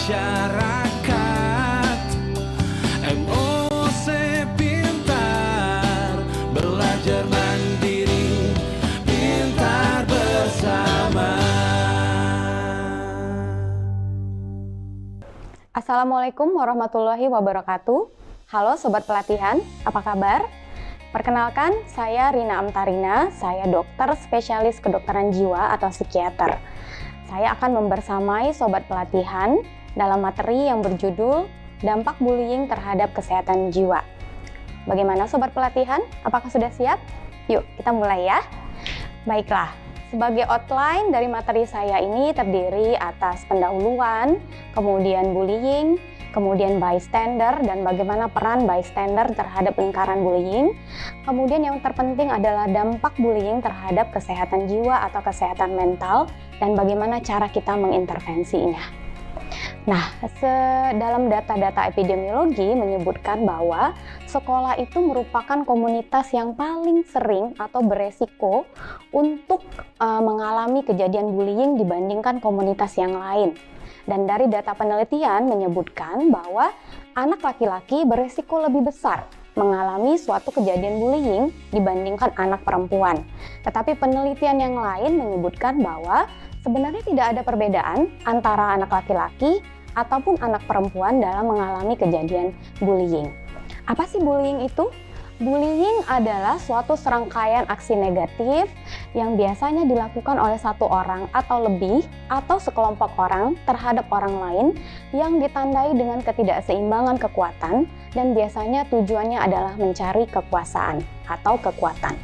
masyarakat. MOC Pintar, belajar mandiri, pintar bersama. Assalamualaikum warahmatullahi wabarakatuh. Halo Sobat Pelatihan, apa kabar? Perkenalkan, saya Rina Amtarina, saya dokter spesialis kedokteran jiwa atau psikiater. Saya akan membersamai Sobat Pelatihan dalam materi yang berjudul Dampak Bullying Terhadap Kesehatan Jiwa. Bagaimana Sobat Pelatihan? Apakah sudah siap? Yuk, kita mulai ya. Baiklah, sebagai outline dari materi saya ini terdiri atas pendahuluan, kemudian bullying, kemudian bystander dan bagaimana peran bystander terhadap lingkaran bullying. Kemudian yang terpenting adalah dampak bullying terhadap kesehatan jiwa atau kesehatan mental dan bagaimana cara kita mengintervensinya. Nah, dalam data-data epidemiologi menyebutkan bahwa sekolah itu merupakan komunitas yang paling sering atau beresiko untuk mengalami kejadian bullying dibandingkan komunitas yang lain. Dan dari data penelitian menyebutkan bahwa anak laki-laki beresiko lebih besar mengalami suatu kejadian bullying dibandingkan anak perempuan. Tetapi penelitian yang lain menyebutkan bahwa sebenarnya tidak ada perbedaan antara anak laki-laki ataupun anak perempuan dalam mengalami kejadian bullying. Apa sih bullying itu? Bullying adalah suatu serangkaian aksi negatif yang biasanya dilakukan oleh satu orang atau lebih atau sekelompok orang terhadap orang lain yang ditandai dengan ketidakseimbangan kekuatan dan biasanya tujuannya adalah mencari kekuasaan atau kekuatan.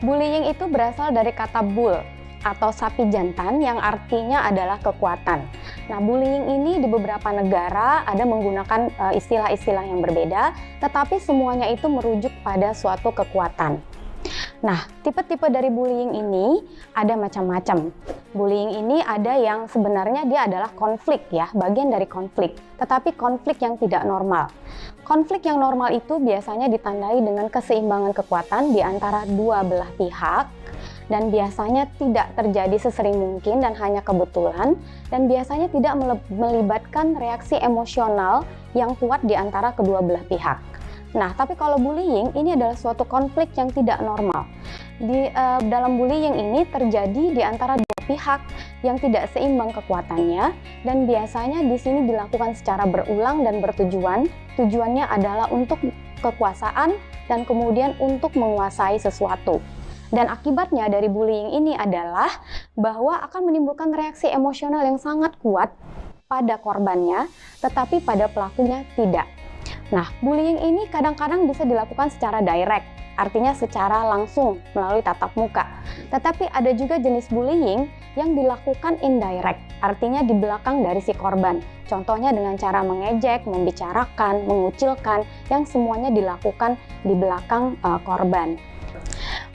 Bullying itu berasal dari kata bull atau sapi jantan yang artinya adalah kekuatan. Nah, bullying ini di beberapa negara ada menggunakan istilah-istilah yang berbeda, tetapi semuanya itu merujuk pada suatu kekuatan. Nah, tipe-tipe dari bullying ini ada macam-macam. Bullying ini ada yang sebenarnya dia adalah konflik ya, bagian dari konflik, tetapi konflik yang tidak normal. Konflik yang normal itu biasanya ditandai dengan keseimbangan kekuatan di antara dua belah pihak, dan biasanya tidak terjadi sesering mungkin dan hanya kebetulan, dan biasanya tidak melibatkan reaksi emosional yang kuat di antara kedua belah pihak. Nah, tapi kalau bullying ini adalah suatu konflik yang tidak normal. Dalam bullying ini terjadi di antara dua pihak yang tidak seimbang kekuatannya, dan biasanya di sini dilakukan secara berulang dan bertujuan. Tujuannya adalah untuk kekuasaan dan kemudian untuk menguasai sesuatu. Dan akibatnya dari bullying ini adalah bahwa akan menimbulkan reaksi emosional yang sangat kuat pada korbannya, tetapi pada pelakunya tidak. Nah, bullying ini kadang-kadang bisa dilakukan secara direct, artinya secara langsung melalui tatap muka. Tetapi ada juga jenis bullying yang dilakukan indirect, artinya di belakang dari si korban. Contohnya dengan cara mengejek, membicarakan, mengucilkan, yang semuanya dilakukan di belakang korban.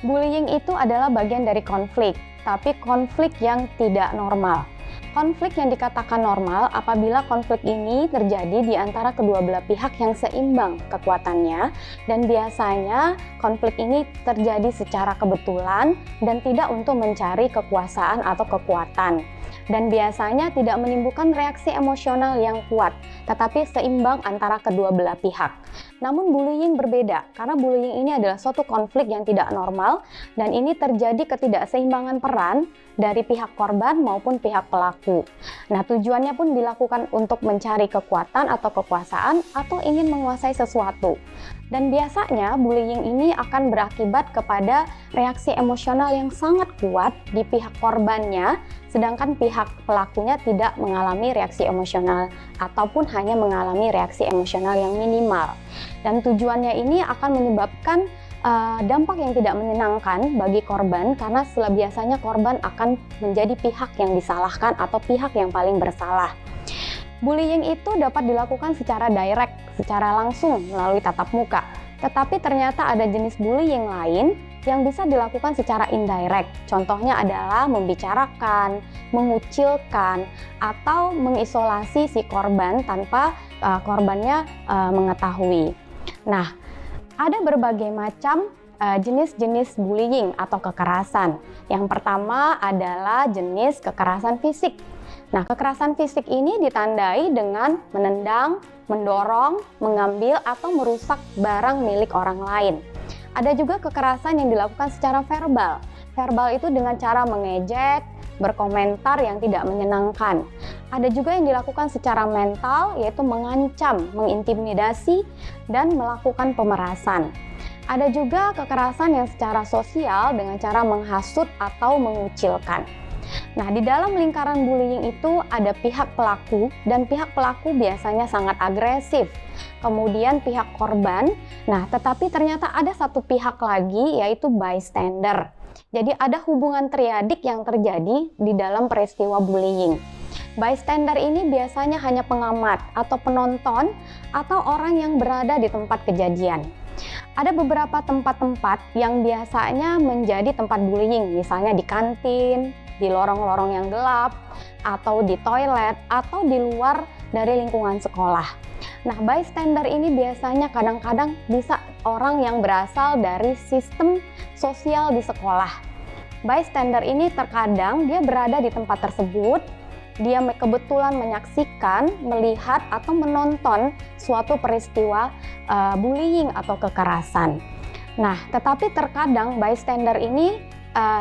Bullying itu adalah bagian dari konflik, tapi konflik yang tidak normal. Konflik yang dikatakan normal apabila konflik ini terjadi di antara kedua belah pihak yang seimbang kekuatannya, dan biasanya konflik ini terjadi secara kebetulan dan tidak untuk mencari kekuasaan atau kekuatan. Dan biasanya tidak menimbulkan reaksi emosional yang kuat, tetapi seimbang antara kedua belah pihak. Namun bullying berbeda, karena bullying ini adalah suatu konflik yang tidak normal, dan ini terjadi ketidakseimbangan peran dari pihak korban maupun pihak pelaku. Nah, tujuannya pun dilakukan untuk mencari kekuatan atau kekuasaan atau ingin menguasai sesuatu. Dan biasanya bullying ini akan berakibat kepada reaksi emosional yang sangat kuat di pihak korbannya, sedangkan pihak pelakunya tidak mengalami reaksi emosional ataupun hanya mengalami reaksi emosional yang minimal. Dan tujuannya ini akan menyebabkan dampak yang tidak menyenangkan bagi korban, karena biasanya korban akan menjadi pihak yang disalahkan atau pihak yang paling bersalah. Bullying itu dapat dilakukan secara direct, secara langsung melalui tatap muka. Tetapi ternyata ada jenis bullying lain yang bisa dilakukan secara indirect. Contohnya adalah membicarakan, mengucilkan, atau mengisolasi si korban tanpa korbannya mengetahui. Nah, ada berbagai macam jenis-jenis bullying atau kekerasan. Yang pertama adalah jenis kekerasan fisik. Nah, kekerasan fisik ini ditandai dengan menendang, mendorong, mengambil, atau merusak barang milik orang lain. Ada juga kekerasan yang dilakukan secara verbal. Verbal itu dengan cara mengejek, berkomentar yang tidak menyenangkan. Ada juga yang dilakukan secara mental, yaitu mengancam, mengintimidasi, dan melakukan pemerasan. Ada juga kekerasan yang secara sosial dengan cara menghasut atau mengucilkan. Nah, di dalam lingkaran bullying itu ada pihak pelaku, dan pihak pelaku biasanya sangat agresif. Kemudian pihak korban, nah tetapi ternyata ada satu pihak lagi, yaitu bystander. Jadi ada hubungan triadik yang terjadi di dalam peristiwa bullying. Bystander ini biasanya hanya pengamat atau penonton atau orang yang berada di tempat kejadian. Ada beberapa tempat-tempat yang biasanya menjadi tempat bullying, misalnya di kantin, di lorong-lorong yang gelap, atau di toilet, atau di luar dari lingkungan sekolah. Nah, bystander ini biasanya kadang-kadang bisa orang yang berasal dari sistem sosial di sekolah. Bystander ini terkadang dia berada di tempat tersebut, dia kebetulan menyaksikan, melihat, atau menonton suatu peristiwa bullying atau kekerasan. Nah, tetapi terkadang bystander ini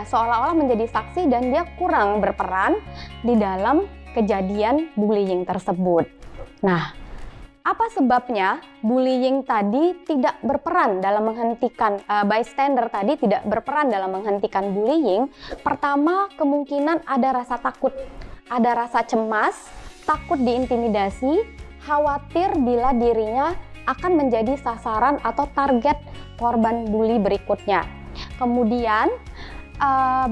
seolah-olah menjadi saksi dan dia kurang berperan di dalam kejadian bullying tersebut. Nah, apa sebabnya bullying tadi tidak berperan dalam menghentikan, bystander tadi tidak berperan dalam menghentikan bullying? Pertama, kemungkinan ada rasa takut, ada rasa cemas, takut diintimidasi, khawatir bila dirinya akan menjadi sasaran atau target korban bully berikutnya. Kemudian,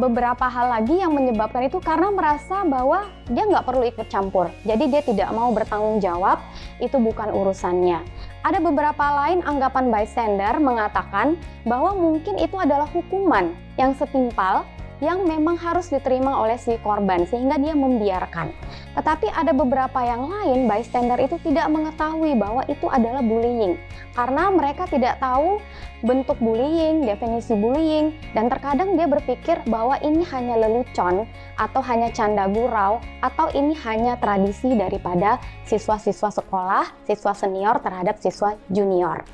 beberapa hal lagi yang menyebabkan itu karena merasa bahwa dia nggak perlu ikut campur. Jadi dia tidak mau bertanggung jawab, itu bukan urusannya. Ada beberapa lain anggapan bystander mengatakan bahwa mungkin itu adalah hukuman yang setimpal yang memang harus diterima oleh si korban sehingga dia membiarkan. Tetapi ada beberapa yang lain, bystander itu tidak mengetahui bahwa itu adalah bullying karena mereka tidak tahu bentuk bullying, definisi bullying, dan terkadang dia berpikir bahwa ini hanya lelucon atau hanya canda gurau atau ini hanya tradisi daripada siswa-siswa sekolah, siswa senior terhadap siswa junior.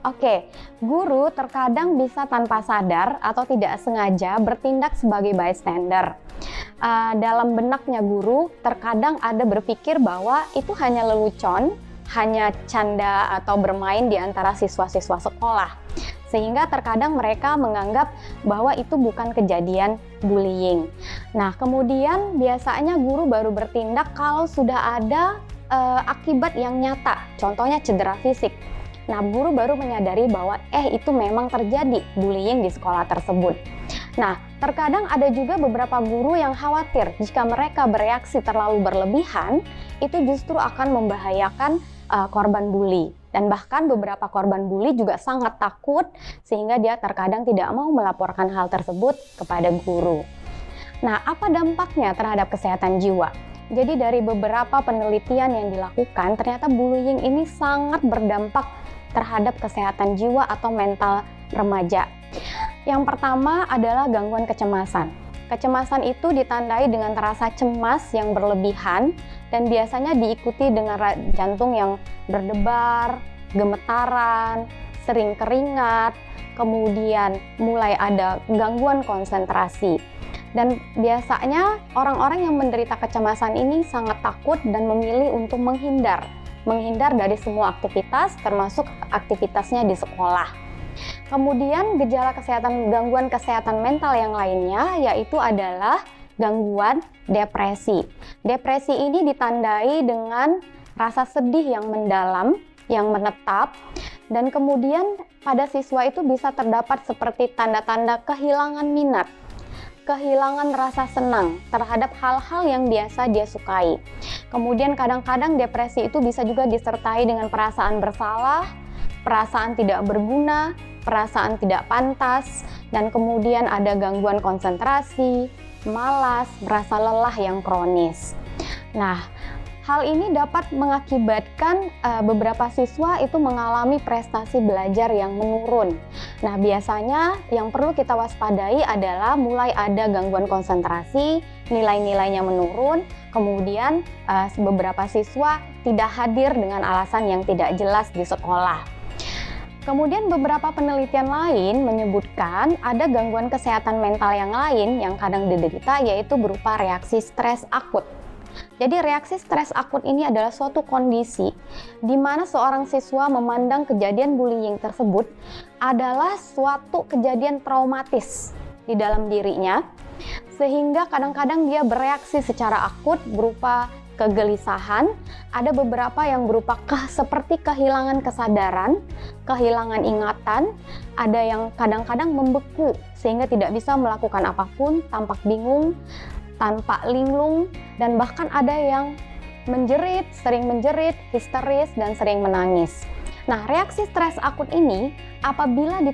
Oke, guru terkadang bisa tanpa sadar atau tidak sengaja bertindak sebagai bystander. Dalam benaknya guru, terkadang ada berpikir bahwa itu hanya lelucon, hanya canda atau bermain di antara siswa-siswa sekolah. Sehingga terkadang mereka menganggap bahwa itu bukan kejadian bullying. Nah, kemudian biasanya guru baru bertindak kalau sudah ada akibat yang nyata, contohnya cedera fisik. Nah, guru baru menyadari bahwa itu memang terjadi bullying di sekolah tersebut. Nah, terkadang ada juga beberapa guru yang khawatir jika mereka bereaksi terlalu berlebihan, itu justru akan membahayakan korban bully. Dan bahkan beberapa korban bully juga sangat takut sehingga dia terkadang tidak mau melaporkan hal tersebut kepada guru. Nah, apa dampaknya terhadap kesehatan jiwa? Jadi dari beberapa penelitian yang dilakukan, ternyata bullying ini sangat berdampak terhadap kesehatan jiwa atau mental remaja. Yang pertama adalah gangguan kecemasan. Kecemasan itu ditandai dengan rasa cemas yang berlebihan dan biasanya diikuti dengan jantung yang berdebar, gemetaran, sering keringat, kemudian mulai ada gangguan konsentrasi. Dan biasanya orang-orang yang menderita kecemasan ini sangat takut dan memilih untuk menghindar dari semua aktivitas, termasuk aktivitasnya di sekolah. Kemudian gangguan kesehatan mental yang lainnya yaitu adalah gangguan depresi. Depresi ini ditandai dengan rasa sedih yang mendalam, yang menetap, dan kemudian pada siswa itu bisa terdapat seperti tanda-tanda kehilangan minat, kehilangan rasa senang terhadap hal-hal yang biasa dia sukai. Kemudian kadang-kadang depresi itu bisa juga disertai dengan perasaan bersalah, perasaan tidak berguna, perasaan tidak pantas, dan kemudian ada gangguan konsentrasi, malas, merasa lelah yang kronis. Nah, Hal ini dapat mengakibatkan beberapa siswa itu mengalami prestasi belajar yang menurun. Nah, biasanya yang perlu kita waspadai adalah mulai ada gangguan konsentrasi, nilai-nilainya menurun, kemudian beberapa siswa tidak hadir dengan alasan yang tidak jelas di sekolah. Kemudian beberapa penelitian lain menyebutkan ada gangguan kesehatan mental yang lain yang kadang diderita, yaitu berupa reaksi stres akut. Jadi reaksi stres akut ini adalah suatu kondisi di mana seorang siswa memandang kejadian bullying tersebut adalah suatu kejadian traumatis di dalam dirinya, sehingga kadang-kadang dia bereaksi secara akut berupa kegelisahan, ada beberapa yang berupa seperti kehilangan kesadaran, kehilangan ingatan, ada yang kadang-kadang membeku sehingga tidak bisa melakukan apapun, tampak bingung, tanpa linglung, dan bahkan ada yang menjerit, sering menjerit, histeris, dan sering menangis. Nah, reaksi stres akut ini apabila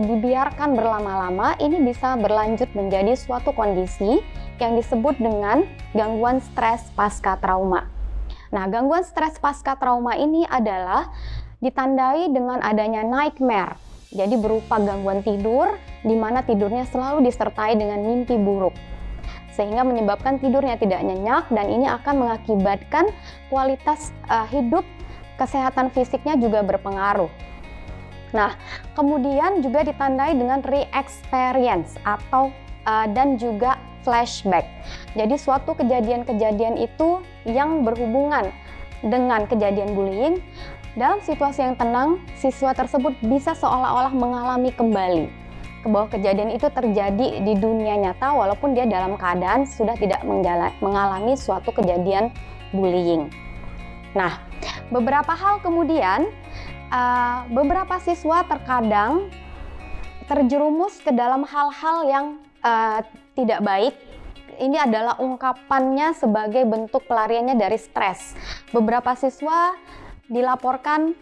dibiarkan berlama-lama, ini bisa berlanjut menjadi suatu kondisi yang disebut dengan gangguan stres pasca trauma. Nah, gangguan stres pasca trauma ini adalah ditandai dengan adanya nightmare. Jadi berupa gangguan tidur, di mana tidurnya selalu disertai dengan mimpi buruk, sehingga menyebabkan tidurnya tidak nyenyak, dan ini akan mengakibatkan kualitas hidup, kesehatan fisiknya juga berpengaruh. Nah, kemudian juga ditandai dengan re-experience atau dan juga flashback. Jadi suatu kejadian-kejadian itu yang berhubungan dengan kejadian bullying, dalam situasi yang tenang, siswa tersebut bisa seolah-olah mengalami kembali bahwa kejadian itu terjadi di dunia nyata walaupun dia dalam keadaan sudah tidak mengalami suatu kejadian bullying. Nah, beberapa hal kemudian, beberapa siswa terkadang terjerumus ke dalam hal-hal yang tidak baik. Ini adalah ungkapannya sebagai bentuk pelariannya dari stres. Beberapa siswa dilaporkan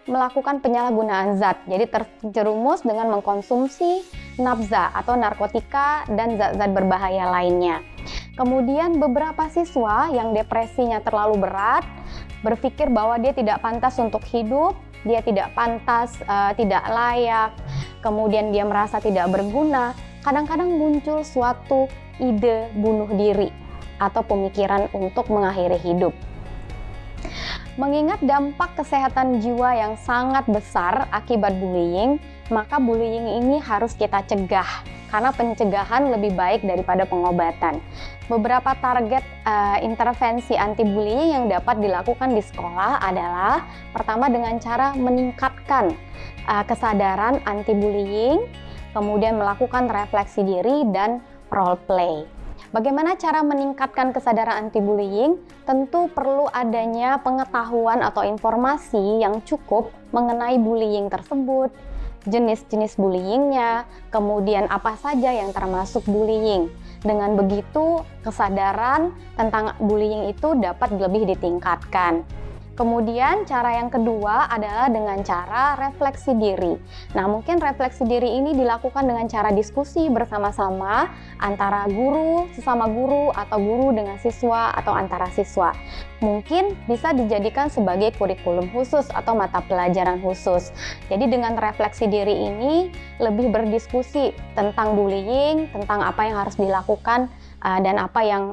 melakukan penyalahgunaan zat, jadi terjerumus dengan mengkonsumsi nafza atau narkotika dan zat-zat berbahaya lainnya. Kemudian beberapa siswa yang depresinya terlalu berat, berpikir bahwa dia tidak pantas untuk hidup, dia tidak pantas, tidak layak, kemudian dia merasa tidak berguna. Kadang-kadang muncul suatu ide bunuh diri atau pemikiran untuk mengakhiri hidup. Mengingat dampak kesehatan jiwa yang sangat besar akibat bullying, maka bullying ini harus kita cegah, karena pencegahan lebih baik daripada pengobatan. Beberapa target intervensi anti-bullying yang dapat dilakukan di sekolah adalah pertama dengan cara meningkatkan kesadaran anti-bullying, kemudian melakukan refleksi diri dan role play. Bagaimana cara meningkatkan kesadaran anti-bullying? Tentu perlu adanya pengetahuan atau informasi yang cukup mengenai bullying tersebut, jenis-jenis bullyingnya, kemudian apa saja yang termasuk bullying. Dengan begitu, kesadaran tentang bullying itu dapat lebih ditingkatkan. Kemudian cara yang kedua adalah dengan cara refleksi diri. Nah, mungkin refleksi diri ini dilakukan dengan cara diskusi bersama-sama antara guru, sesama guru, atau guru dengan siswa, atau antara siswa. Mungkin bisa dijadikan sebagai kurikulum khusus atau mata pelajaran khusus. Jadi dengan refleksi diri ini lebih berdiskusi tentang bullying, tentang apa yang harus dilakukan, dan apa yang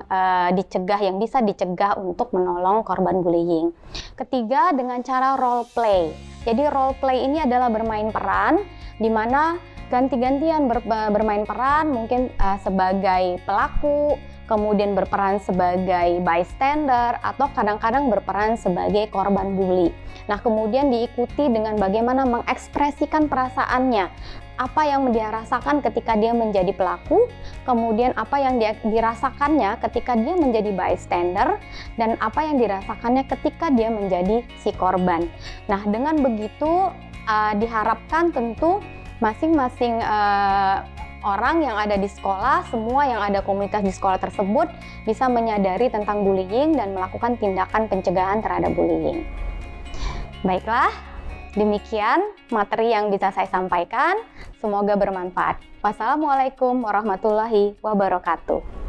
dicegah, yang bisa dicegah untuk menolong korban bullying. Ketiga, dengan cara role play. Jadi role play ini adalah bermain peran, di mana ganti-gantian bermain peran, mungkin sebagai pelaku, kemudian berperan sebagai bystander, atau kadang-kadang berperan sebagai korban bully. Nah, kemudian diikuti dengan bagaimana mengekspresikan perasaannya, apa yang dia rasakan ketika dia menjadi pelaku, kemudian apa yang dirasakannya ketika dia menjadi bystander, dan apa yang dirasakannya ketika dia menjadi si korban. Nah, dengan begitu diharapkan tentu masing-masing orang yang ada di sekolah, semua yang ada komunitas di sekolah tersebut bisa menyadari tentang bullying dan melakukan tindakan pencegahan terhadap bullying. Baiklah, demikian materi yang bisa saya sampaikan. Semoga bermanfaat. Wassalamualaikum warahmatullahi wabarakatuh.